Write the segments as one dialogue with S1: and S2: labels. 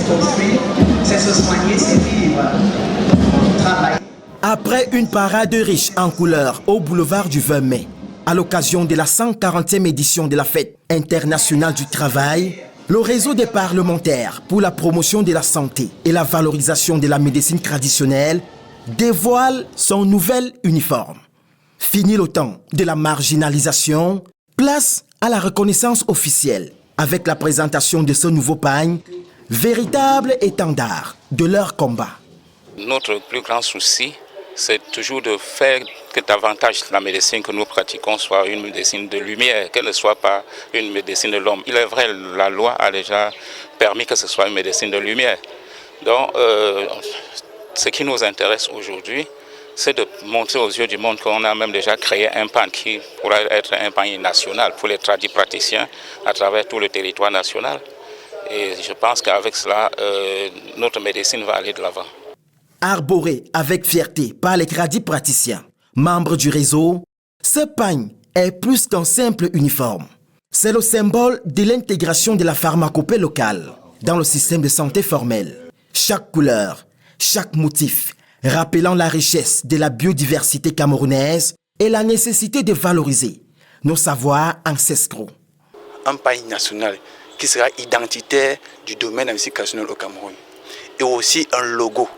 S1: c'est construire, c'est se soigner, c'est vivre, travailler.
S2: Après une parade riche en couleurs au boulevard du 20 mai, à l'occasion de la 140e édition de la Fête internationale du travail, le réseau des parlementaires pour la promotion de la santé et la valorisation de la médecine traditionnelle dévoile son nouvel uniforme. Fini le temps de la marginalisation, place à la reconnaissance officielle avec la présentation de ce nouveau pagne, véritable étendard de leur combat.
S3: Notre plus grand souci, c'est toujours de faire que davantage la médecine que nous pratiquons soit une médecine de lumière, qu'elle ne soit pas une médecine de l'homme. Il est vrai, la loi a déjà permis que ce soit une médecine de lumière. Donc, ce qui nous intéresse aujourd'hui, c'est de montrer aux yeux du monde qu'on a même déjà créé un PAN qui pourrait être un PAN national pour les praticiens à travers tout le territoire national. Et je pense qu'avec cela, notre médecine va aller de l'avant.
S2: Arboré avec fierté par les praticiens, membres du réseau, ce pagne est plus qu'un simple uniforme. C'est le symbole de l'intégration de la pharmacopée locale dans le système de santé formel. Chaque couleur, chaque motif, rappelant la richesse de la biodiversité camerounaise et la nécessité de valoriser nos savoirs ancestraux.
S4: Un pagne national qui sera identitaire du domaine de la médecine traditionnelle au Cameroun et aussi un logo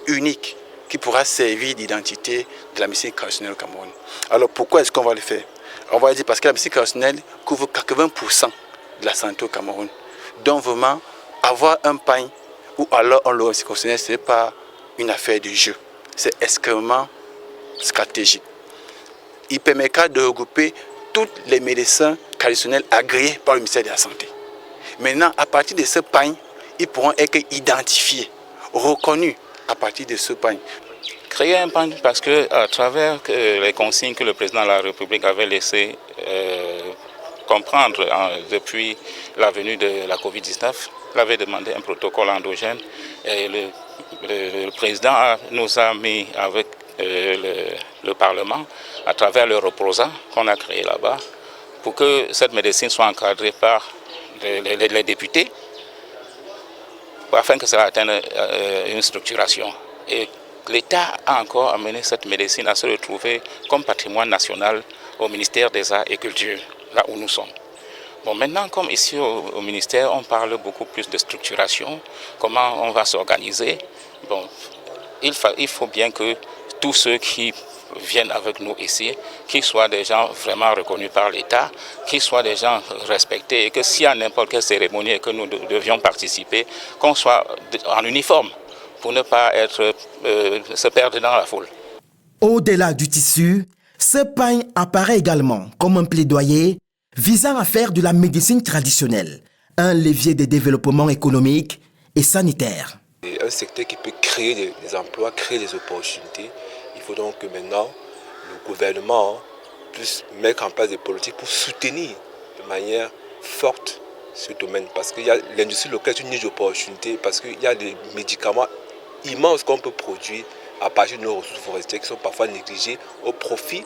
S4: unique qui pourra servir d'identité de la médecine traditionnelle au Cameroun. Alors pourquoi est-ce qu'on va le faire? On va le dire parce que la médecine traditionnelle couvre 80% de la santé au Cameroun. Donc vraiment, avoir un pagne ou alors un logo traditionnel, ce n'est pas une affaire de jeu. C'est extrêmement stratégique. Il permettra de regrouper tous les médecins traditionnels agréés par le ministère de la Santé. Maintenant, à partir de ce pagne, ils pourront être identifiés, reconnus à partir de ce pagne.
S3: Créer un pagne parce que à travers les consignes que le président de la République avait laissé comprendre depuis la venue de la Covid-19, il avait demandé un protocole endogène et le président nous a mis avec le Parlement à travers le REPROSA qu'on a créé là-bas pour que cette médecine soit encadrée par les députés afin que ça atteigne une structuration. Et l'État a encore amené cette médecine à se retrouver comme patrimoine national au ministère des Arts et Culture, là où nous sommes. Bon, maintenant, comme ici au ministère, on parle beaucoup plus de structuration, comment on va s'organiser. Bon, il faut bien que tous ceux qui viennent avec nous ici, qu'ils soient des gens vraiment reconnus par l'État, qu'ils soient des gens respectés et que s'il y a n'importe quelle cérémonie et que nous devions participer, qu'on soit en uniforme pour ne pas se perdre dans la foule.
S2: Au-delà du tissu, ce pagne apparaît également comme un plaidoyer visant à faire de la médecine traditionnelle un levier de développement économique et sanitaire.
S5: Un secteur qui peut créer des emplois, créer des opportunités. Il faut donc que maintenant le gouvernement puisse mettre en place des politiques pour soutenir de manière forte ce domaine. Parce que l'industrie locale est une niche d'opportunités, parce qu'il y a des médicaments immenses qu'on peut produire à partir de nos ressources forestières qui sont parfois négligées au profit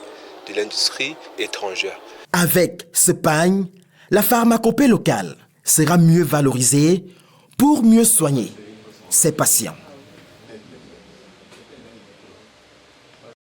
S5: de l'industrie étrangère.
S2: Avec ce pagne, la pharmacopée locale sera mieux valorisée pour mieux soigner ses patients.